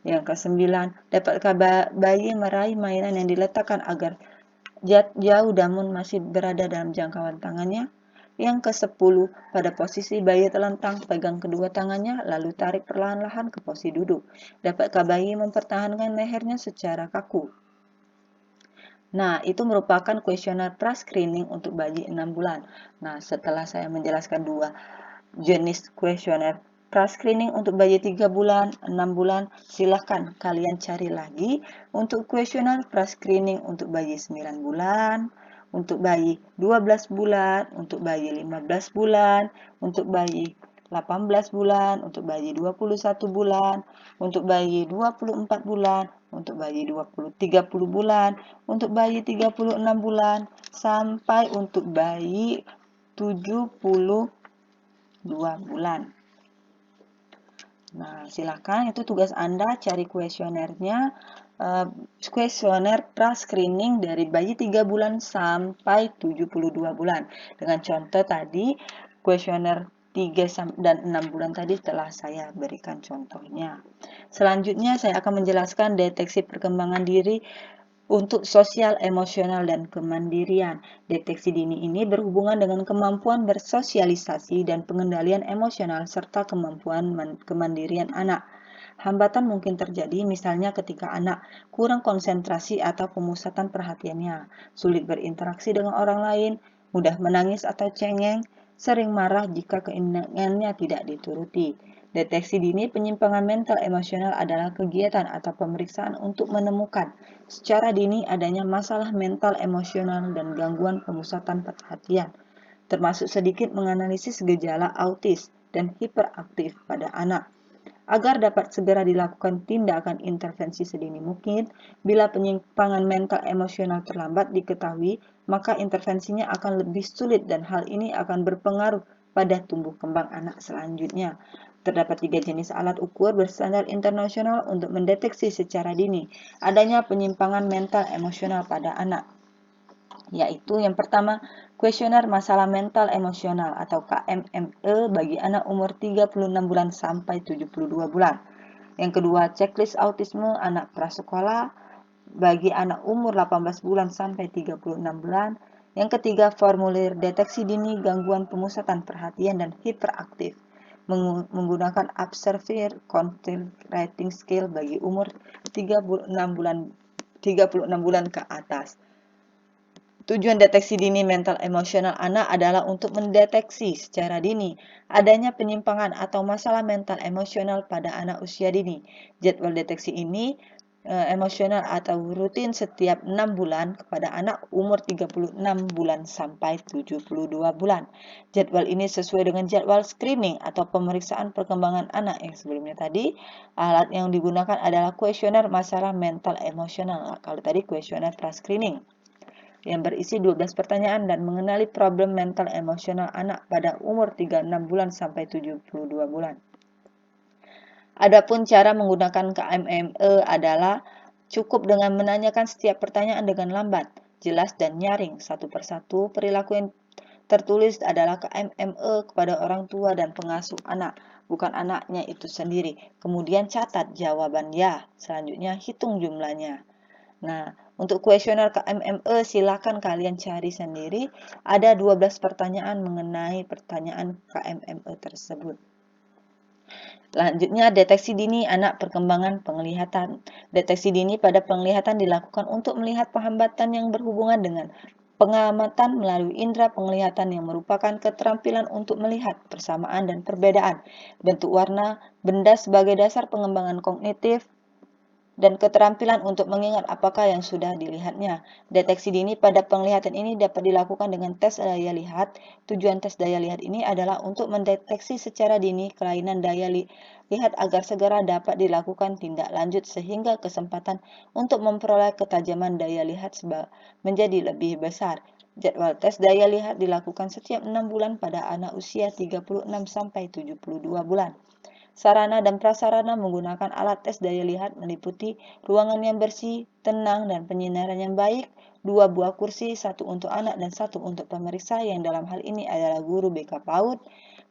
Yang ke-9, dapatkah bayi meraih mainan yang diletakkan agar jauh namun masih berada dalam jangkauan tangannya? Yang ke-10, pada posisi bayi terlentang, pegang kedua tangannya, lalu tarik perlahan-lahan ke posisi duduk. Dapatkah bayi mempertahankan lehernya secara kaku? Nah, itu merupakan kuesioner pra-screening untuk bayi 6 bulan. Nah, setelah saya menjelaskan dua jenis kuesioner pra-screening untuk bayi 3 bulan, 6 bulan, silahkan kalian cari lagi untuk kuesioner pra-screening untuk bayi 9 bulan, untuk bayi 12 bulan, untuk bayi 15 bulan, untuk bayi 18 bulan, untuk bayi 21 bulan, untuk bayi 24 bulan, untuk bayi 30 bulan, untuk bayi 36 bulan, sampai untuk bayi 72 bulan. Nah, silakan itu tugas Anda cari kuesionernya, kuesioner pra-screening dari bayi 3 bulan sampai 72 bulan. Dengan contoh tadi, kuesioner 3 dan 6 bulan tadi telah saya berikan contohnya. Selanjutnya saya akan menjelaskan deteksi perkembangan diri untuk sosial, emosional, dan kemandirian. Deteksi dini ini berhubungan dengan kemampuan bersosialisasi dan pengendalian emosional serta kemampuan kemandirian anak. Hambatan mungkin terjadi misalnya ketika anak kurang konsentrasi atau pemusatan perhatiannya, sulit berinteraksi dengan orang lain, mudah menangis atau cengeng, sering marah jika keinginannya tidak dituruti. Deteksi dini penyimpangan mental emosional adalah kegiatan atau pemeriksaan untuk menemukan secara dini adanya masalah mental emosional dan gangguan pemusatan perhatian, termasuk sedikit menganalisis gejala autis dan hiperaktif pada anak, agar dapat segera dilakukan tindakan intervensi sedini mungkin. Bila penyimpangan mental emosional terlambat diketahui, maka intervensinya akan lebih sulit dan hal ini akan berpengaruh pada tumbuh kembang anak selanjutnya. Terdapat 3 jenis alat ukur berstandar internasional untuk mendeteksi secara dini adanya penyimpangan mental emosional pada anak, yaitu yang pertama, kuesioner masalah mental emosional atau KMME bagi anak umur 36 bulan sampai 72 bulan. Yang kedua, checklist autisme anak prasekolah bagi anak umur 18 bulan sampai 36 bulan. Yang ketiga, formulir deteksi dini gangguan pemusatan perhatian dan hiperaktif menggunakan Observer Conflict Rating Scale bagi umur 36 bulan ke atas. Tujuan deteksi dini mental emosional anak adalah untuk mendeteksi secara dini adanya penyimpangan atau masalah mental emosional pada anak usia dini. Jadwal deteksi ini emosional atau rutin setiap 6 bulan kepada anak umur 36 bulan sampai 72 bulan. Jadwal ini sesuai dengan jadwal screening atau pemeriksaan perkembangan anak yang sebelumnya tadi. Alat yang digunakan adalah kuesioner masalah mental emosional. Kalau tadi kuesioner pra-screening yang berisi 12 pertanyaan dan mengenali problem mental emosional anak pada umur 36 bulan sampai 72 bulan. Adapun cara menggunakan KMME adalah cukup dengan menanyakan setiap pertanyaan dengan lambat, jelas dan nyaring satu persatu. Perilaku yang tertulis adalah KMME kepada orang tua dan pengasuh anak, bukan anaknya itu sendiri. Kemudian catat jawaban ya, selanjutnya hitung jumlahnya. Nah, untuk kuesioner KMME silakan kalian cari sendiri. Ada 12 pertanyaan mengenai pertanyaan KMME tersebut. Selanjutnya, deteksi dini anak perkembangan penglihatan. Deteksi dini pada penglihatan dilakukan untuk melihat penghambatan yang berhubungan dengan pengamatan melalui indera penglihatan yang merupakan keterampilan untuk melihat persamaan dan perbedaan bentuk warna benda sebagai dasar pengembangan kognitif dan keterampilan untuk mengingat apakah yang sudah dilihatnya. Deteksi dini pada penglihatan ini dapat dilakukan dengan tes daya lihat. Tujuan tes daya lihat ini adalah untuk mendeteksi secara dini kelainan daya lihat agar segera dapat dilakukan tindak lanjut sehingga kesempatan untuk memperoleh ketajaman daya lihat menjadi lebih besar. Jadwal tes daya lihat dilakukan setiap 6 bulan pada anak usia 36 sampai 72 bulan. Sarana dan prasarana menggunakan alat tes daya lihat meliputi ruangan yang bersih, tenang, dan penyinaran yang baik, 2 buah kursi, 1 untuk anak dan 1 untuk pemeriksa yang dalam hal ini adalah guru BK PAUD,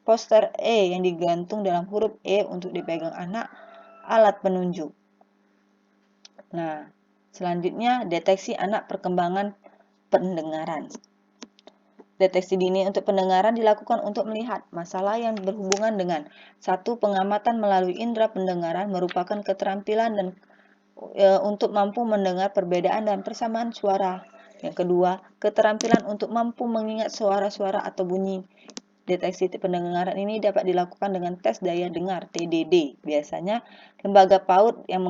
poster E yang digantung dalam huruf E untuk dipegang anak, alat penunjuk. Nah, selanjutnya deteksi anak perkembangan pendengaran. Deteksi dini untuk pendengaran dilakukan untuk melihat masalah yang berhubungan dengan satu, pengamatan melalui indera pendengaran merupakan keterampilan dan untuk mampu mendengar perbedaan dan persamaan suara. Yang kedua, keterampilan untuk mampu mengingat suara-suara atau bunyi. Deteksi pendengaran ini dapat dilakukan dengan tes daya dengar (TDD). Biasanya, lembaga PAUD yang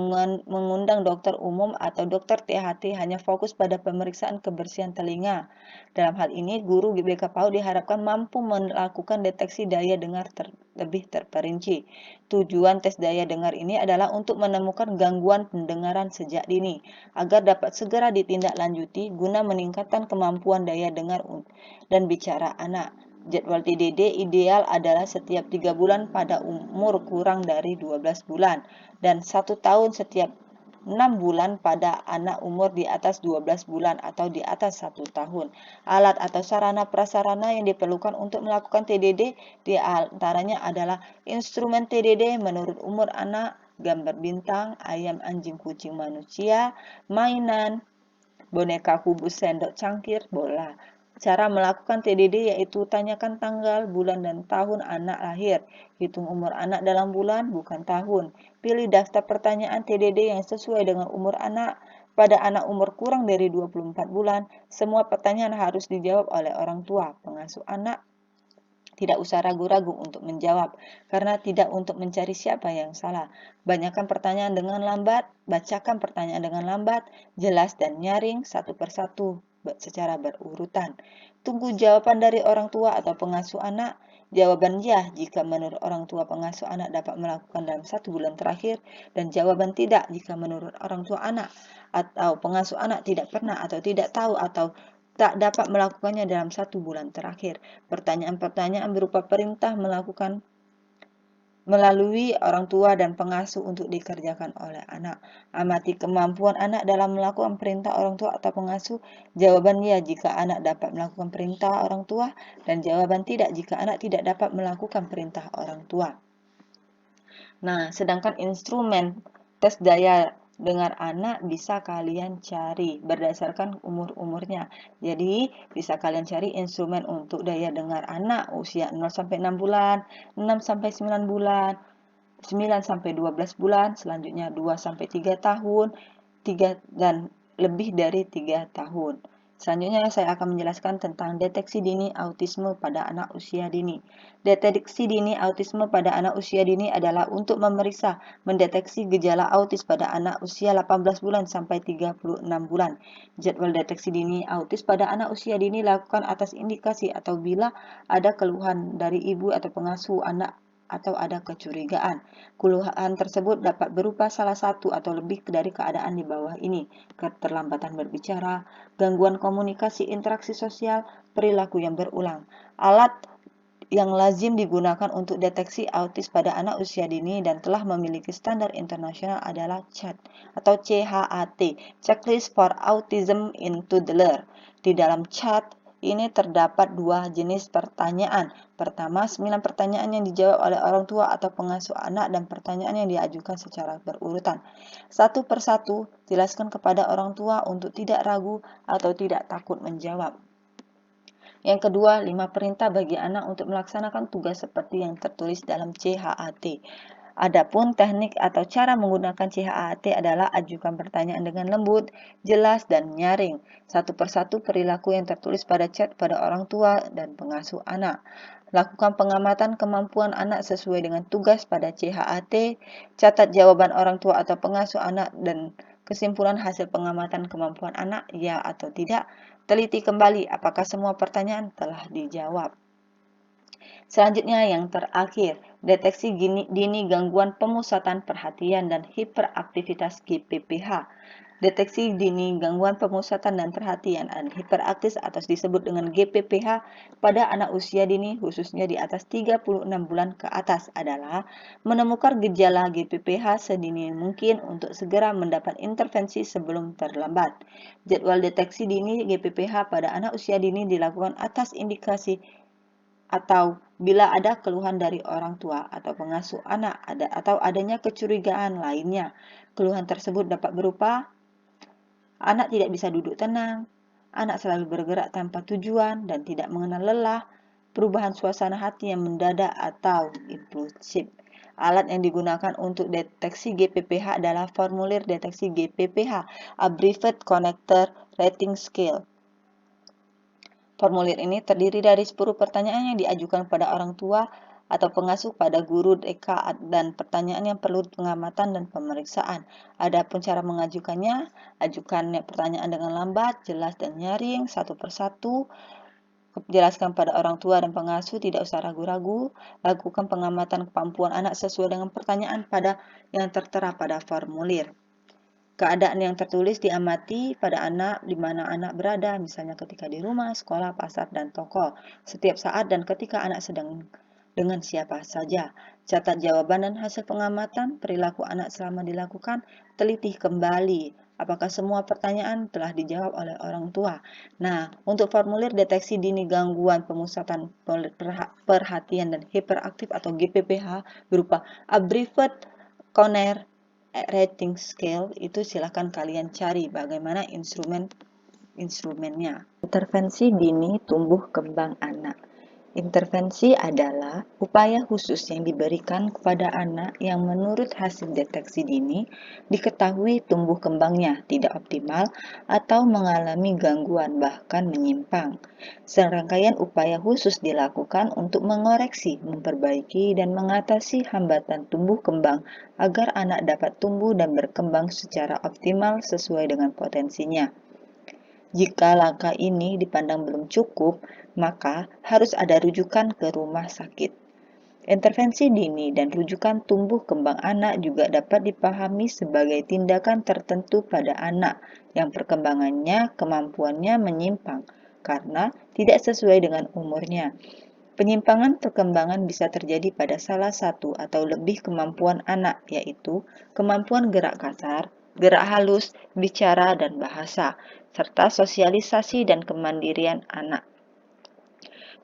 mengundang dokter umum atau dokter THT hanya fokus pada pemeriksaan kebersihan telinga. Dalam hal ini, guru GBK PAUD diharapkan mampu melakukan deteksi daya dengar lebih terperinci. Tujuan tes daya dengar ini adalah untuk menemukan gangguan pendengaran sejak dini, agar dapat segera ditindaklanjuti guna meningkatkan kemampuan daya dengar dan bicara anak. Jadwal TDD ideal adalah setiap 3 bulan pada umur kurang dari 12 bulan dan 1 tahun setiap 6 bulan pada anak umur di atas 12 bulan atau di atas 1 tahun. Alat atau sarana prasarana yang diperlukan untuk melakukan TDD di antaranya adalah instrumen TDD menurut umur anak, gambar bintang, ayam, anjing, kucing, manusia, mainan, boneka, kubus, sendok, cangkir, bola. Cara melakukan TDD yaitu tanyakan tanggal, bulan, dan tahun anak lahir. Hitung umur anak dalam bulan, bukan tahun. Pilih daftar pertanyaan TDD yang sesuai dengan umur anak. Pada anak umur kurang dari 24 bulan, semua pertanyaan harus dijawab oleh orang tua, pengasuh anak. Tidak usah ragu-ragu untuk menjawab, karena tidak untuk mencari siapa yang salah. Banyakkan pertanyaan dengan lambat, bacakan pertanyaan dengan lambat, jelas dan nyaring satu persatu secara berurutan. Tunggu jawaban dari orang tua atau pengasuh anak. Jawaban ya jika menurut orang tua pengasuh anak dapat melakukan dalam 1 bulan terakhir, dan jawaban tidak jika menurut orang tua anak atau pengasuh anak tidak pernah atau tidak tahu atau tak dapat melakukannya dalam 1 bulan terakhir. Pertanyaan-pertanyaan berupa perintah melakukan melalui orang tua dan pengasuh untuk dikerjakan oleh anak. Amati kemampuan anak dalam melakukan perintah orang tua atau pengasuh. Jawaban ya jika anak dapat melakukan perintah orang tua, dan jawaban tidak jika anak tidak dapat melakukan perintah orang tua. Nah, sedangkan instrumen tes daya dengar anak bisa kalian cari berdasarkan umur-umurnya. Jadi, bisa kalian cari instrumen untuk daya dengar anak usia 0-6 bulan, 6-9 bulan, 9-12 bulan, selanjutnya 2-3 tahun, 3 dan lebih dari 3 tahun. Selanjutnya saya akan menjelaskan tentang deteksi dini autisme pada anak usia dini. Deteksi dini autisme pada anak usia dini adalah untuk memeriksa mendeteksi gejala autis pada anak usia 18 bulan sampai 36 bulan. Jadwal deteksi dini autis pada anak usia dini dilakukan atas indikasi atau bila ada keluhan dari ibu atau pengasuh anak atau ada kecurigaan. Keluhan tersebut dapat berupa salah satu atau lebih dari keadaan di bawah ini: keterlambatan berbicara, gangguan komunikasi interaksi sosial, perilaku yang berulang. Alat yang lazim digunakan untuk deteksi autis pada anak usia dini dan telah memiliki standar internasional adalah CHAT atau CHAT, Checklist for Autism in Toddler. Di dalam CHAT ini terdapat 2 jenis pertanyaan. Pertama, 9 pertanyaan yang dijawab oleh orang tua atau pengasuh anak dan pertanyaan yang diajukan secara berurutan. Satu persatu, jelaskan kepada orang tua untuk tidak ragu atau tidak takut menjawab. Yang kedua, 5 perintah bagi anak untuk melaksanakan tugas seperti yang tertulis dalam CHAT. Adapun teknik atau cara menggunakan CHAT adalah ajukan pertanyaan dengan lembut, jelas, dan nyaring. Satu persatu perilaku yang tertulis pada chat pada orang tua dan pengasuh anak. Lakukan pengamatan kemampuan anak sesuai dengan tugas pada CHAT. Catat jawaban orang tua atau pengasuh anak dan kesimpulan hasil pengamatan kemampuan anak, ya atau tidak. Teliti kembali apakah semua pertanyaan telah dijawab. Selanjutnya yang terakhir, deteksi dini gangguan pemusatan perhatian dan hiperaktivitas GPPH. Deteksi dini gangguan pemusatan dan perhatian dan hiperaktif atau disebut dengan GPPH pada anak usia dini khususnya di atas 36 bulan ke atas adalah menemukan gejala GPPH sedini mungkin untuk segera mendapat intervensi sebelum terlambat. Jadwal deteksi dini GPPH pada anak usia dini dilakukan atas indikasi atau bila ada keluhan dari orang tua atau pengasuh anak atau adanya kecurigaan lainnya. Keluhan tersebut dapat berupa anak tidak bisa duduk tenang, anak selalu bergerak tanpa tujuan dan tidak mengenal lelah, perubahan suasana hati yang mendadak atau impulsif. Alat yang digunakan untuk deteksi GPPH adalah formulir deteksi GPPH, Abbreviated Connector Rating Scale. Formulir ini terdiri dari 10 pertanyaan yang diajukan pada orang tua atau pengasuh pada guru TK dan pertanyaan yang perlu pengamatan dan pemeriksaan. Adapun cara mengajukannya, ajukan pertanyaan dengan lambat, jelas dan nyaring satu persatu. Jelaskan pada orang tua dan pengasuh, tidak usah ragu-ragu. Lakukan pengamatan kemampuan anak sesuai dengan pertanyaan yang tertera pada formulir. Keadaan yang tertulis diamati pada anak di mana anak berada, misalnya ketika di rumah, sekolah, pasar, dan toko. Setiap saat dan ketika anak sedang dengan siapa saja. Catat jawaban dan hasil pengamatan perilaku anak selama dilakukan. Teliti kembali apakah semua pertanyaan telah dijawab oleh orang tua. Nah, untuk formulir deteksi dini gangguan pemusatan perhatian dan hiperaktif atau GPPH berupa Abbreviated Connector Rating Scale, itu silakan kalian cari bagaimana instrumennya. Intervensi dini tumbuh kembang anak. Intervensi adalah upaya khusus yang diberikan kepada anak yang menurut hasil deteksi dini diketahui tumbuh kembangnya tidak optimal atau mengalami gangguan bahkan menyimpang. Serangkaian upaya khusus dilakukan untuk mengoreksi, memperbaiki, dan mengatasi hambatan tumbuh kembang agar anak dapat tumbuh dan berkembang secara optimal sesuai dengan potensinya. Jika langkah ini dipandang belum cukup, maka harus ada rujukan ke rumah sakit. Intervensi dini dan rujukan tumbuh kembang anak juga dapat dipahami sebagai tindakan tertentu pada anak yang perkembangannya, kemampuannya menyimpang karena tidak sesuai dengan umurnya. Penyimpangan perkembangan bisa terjadi pada salah satu atau lebih kemampuan anak, yaitu kemampuan gerak kasar, gerak halus, bicara, dan bahasa, serta sosialisasi dan kemandirian anak.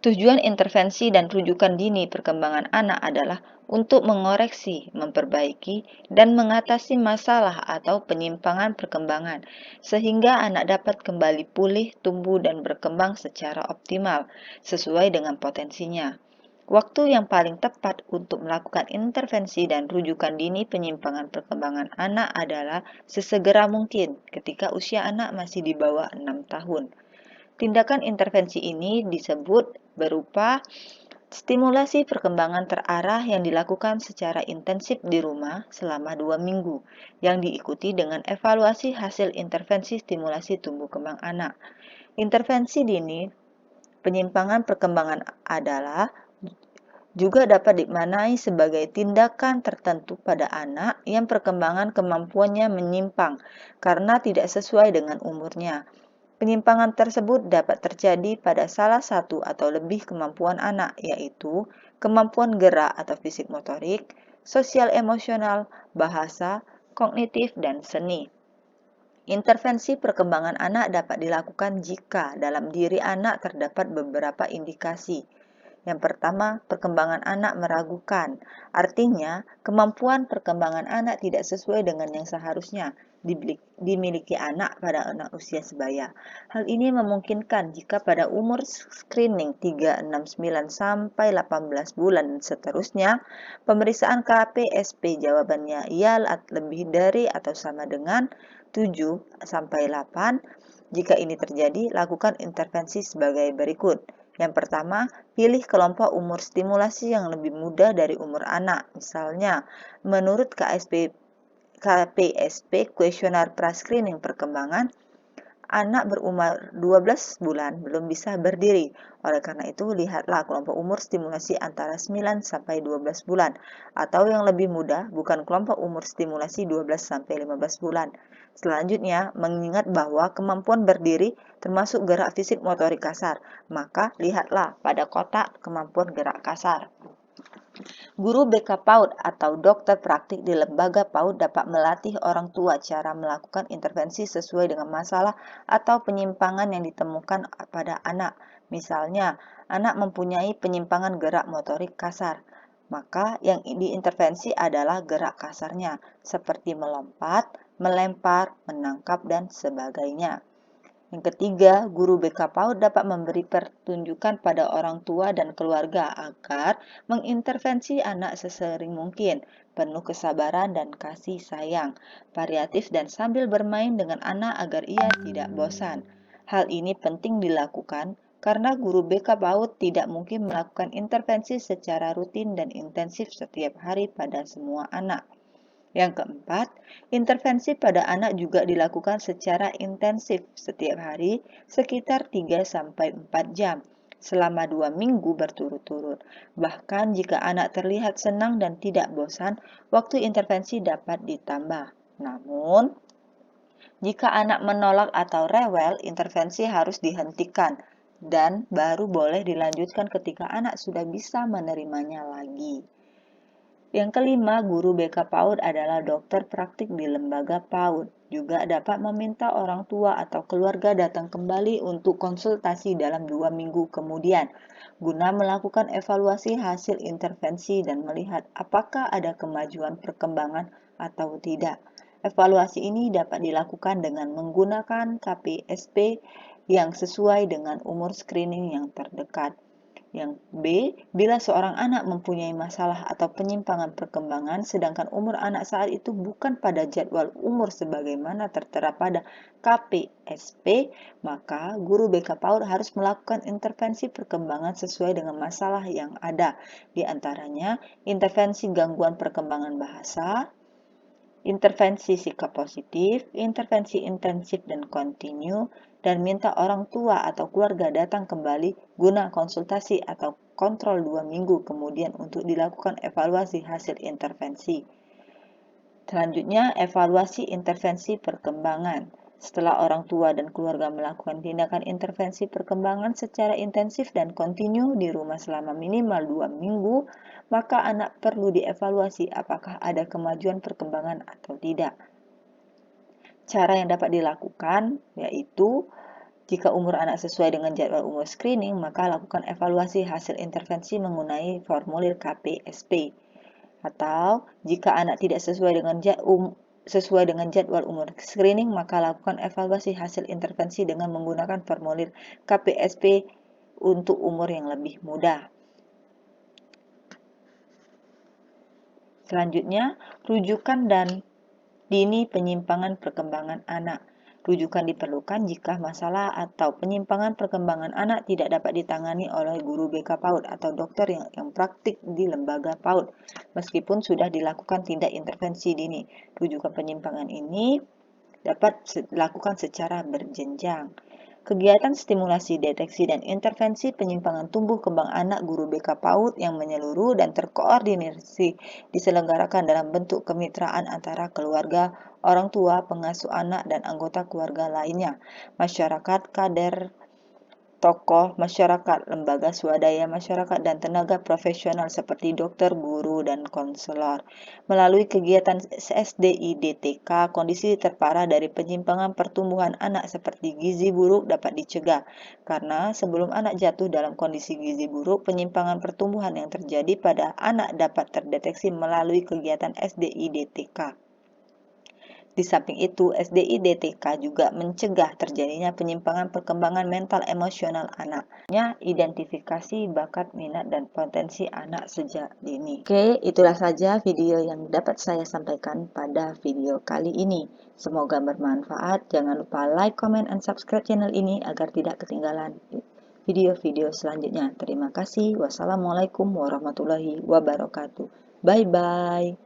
Tujuan intervensi dan rujukan dini perkembangan anak adalah untuk mengoreksi, memperbaiki, dan mengatasi masalah atau penyimpangan perkembangan, sehingga anak dapat kembali pulih, tumbuh, dan berkembang secara optimal, sesuai dengan potensinya. Waktu yang paling tepat untuk melakukan intervensi dan rujukan dini penyimpangan perkembangan anak adalah sesegera mungkin ketika usia anak masih di bawah 6 tahun. Tindakan intervensi ini disebut berupa stimulasi perkembangan terarah yang dilakukan secara intensif di rumah selama 2 minggu, yang diikuti dengan evaluasi hasil intervensi stimulasi tumbuh kembang anak. Intervensi dini penyimpangan perkembangan adalah juga dapat dimaknai sebagai tindakan tertentu pada anak yang perkembangan kemampuannya menyimpang karena tidak sesuai dengan umurnya. Penyimpangan tersebut dapat terjadi pada salah satu atau lebih kemampuan anak, yaitu kemampuan gerak atau fisik motorik, sosial emosional, bahasa, kognitif, dan seni. Intervensi perkembangan anak dapat dilakukan jika dalam diri anak terdapat beberapa indikasi. Yang pertama, perkembangan anak meragukan. Artinya, kemampuan perkembangan anak tidak sesuai dengan yang seharusnya dimiliki anak pada anak usia sebaya. Hal ini memungkinkan jika pada umur screening 3, 6, 9 sampai 18 bulan dan seterusnya, pemeriksaan KPSP jawabannya ya lebih dari atau sama dengan 7 sampai 8. Jika ini terjadi, lakukan intervensi sebagai berikut. Yang pertama, pilih kelompok umur stimulasi yang lebih muda dari umur anak. Misalnya, menurut KPSP Questionnaire Pra-Screening Perkembangan, anak berumur 12 bulan belum bisa berdiri. Oleh karena itu, lihatlah kelompok umur stimulasi antara 9 sampai 12 bulan atau yang lebih muda, bukan kelompok umur stimulasi 12 sampai 15 bulan. Selanjutnya, mengingat bahwa kemampuan berdiri termasuk gerak fisik motorik kasar, maka lihatlah pada kotak kemampuan gerak kasar. Guru BK PAUD atau dokter praktik di lembaga PAUD dapat melatih orang tua cara melakukan intervensi sesuai dengan masalah atau penyimpangan yang ditemukan pada anak. Misalnya, anak mempunyai penyimpangan gerak motorik kasar. Maka yang diintervensi adalah gerak kasarnya, seperti melompat, melempar, menangkap, dan sebagainya. Yang ketiga, guru BK PAUD dapat memberi pertunjukan pada orang tua dan keluarga agar mengintervensi anak sesering mungkin, penuh kesabaran dan kasih sayang, variatif dan sambil bermain dengan anak agar ia tidak bosan. Hal ini penting dilakukan karena guru BK PAUD tidak mungkin melakukan intervensi secara rutin dan intensif setiap hari pada semua anak. Yang keempat, intervensi pada anak juga dilakukan secara intensif setiap hari sekitar 3-4 jam selama 2 minggu berturut-turut. Bahkan jika anak terlihat senang dan tidak bosan, waktu intervensi dapat ditambah. Namun, jika anak menolak atau rewel, intervensi harus dihentikan dan baru boleh dilanjutkan ketika anak sudah bisa menerimanya lagi. Yang kelima, guru BK PAUD adalah dokter praktik di lembaga PAUD. Juga dapat meminta orang tua atau keluarga datang kembali untuk konsultasi dalam 2 minggu kemudian, guna melakukan evaluasi hasil intervensi dan melihat apakah ada kemajuan perkembangan atau tidak. Evaluasi ini dapat dilakukan dengan menggunakan KPSP yang sesuai dengan umur screening yang terdekat. Yang B, bila seorang anak mempunyai masalah atau penyimpangan perkembangan sedangkan umur anak saat itu bukan pada jadwal umur sebagaimana tertera pada KPSP, maka guru BK PAUD harus melakukan intervensi perkembangan sesuai dengan masalah yang ada. Di antaranya, intervensi gangguan perkembangan bahasa, intervensi sikap positif, intervensi intensif dan kontinu, dan minta orang tua atau keluarga datang kembali guna konsultasi atau kontrol 2 minggu kemudian untuk dilakukan evaluasi hasil intervensi. Selanjutnya, evaluasi intervensi perkembangan. Setelah orang tua dan keluarga melakukan tindakan intervensi perkembangan secara intensif dan kontinu di rumah selama minimal 2 minggu, maka anak perlu dievaluasi apakah ada kemajuan perkembangan atau tidak. Cara yang dapat dilakukan yaitu, jika umur anak sesuai dengan jadwal umur screening, maka lakukan evaluasi hasil intervensi menggunakan formulir KPSP. Atau, jika anak tidak sesuai dengan jadwal umur screening, maka lakukan evaluasi hasil intervensi dengan menggunakan formulir KPSP untuk umur yang lebih muda. Selanjutnya, rujukan dan dini penyimpangan perkembangan anak. Rujukan diperlukan jika masalah atau penyimpangan perkembangan anak tidak dapat ditangani oleh guru BK PAUD atau dokter yang praktik di lembaga PAUD, meskipun sudah dilakukan tindak intervensi dini. Rujukan penyimpangan ini dapat dilakukan secara berjenjang. Kegiatan stimulasi, deteksi, dan intervensi penyimpangan tumbuh kembang anak guru BK PAUD yang menyeluruh dan terkoordinasi diselenggarakan dalam bentuk kemitraan antara keluarga, orang tua, pengasuh anak, dan anggota keluarga lainnya, masyarakat, kader, tokoh masyarakat, lembaga swadaya masyarakat, dan tenaga profesional seperti dokter, guru, dan konselor. Melalui kegiatan SDI-DTK, kondisi terparah dari penyimpangan pertumbuhan anak seperti gizi buruk dapat dicegah, karena sebelum anak jatuh dalam kondisi gizi buruk, penyimpangan pertumbuhan yang terjadi pada anak dapat terdeteksi melalui kegiatan SDI-DTK. Di samping itu, SDI-DTK juga mencegah terjadinya penyimpangan perkembangan mental emosional anaknya, identifikasi bakat, minat, dan potensi anak sejak dini. Oke, itulah saja video yang dapat saya sampaikan pada video kali ini. Semoga bermanfaat. Jangan lupa like, comment, and subscribe channel ini agar tidak ketinggalan video-video selanjutnya. Terima kasih. Wassalamualaikum warahmatullahi wabarakatuh. Bye-bye.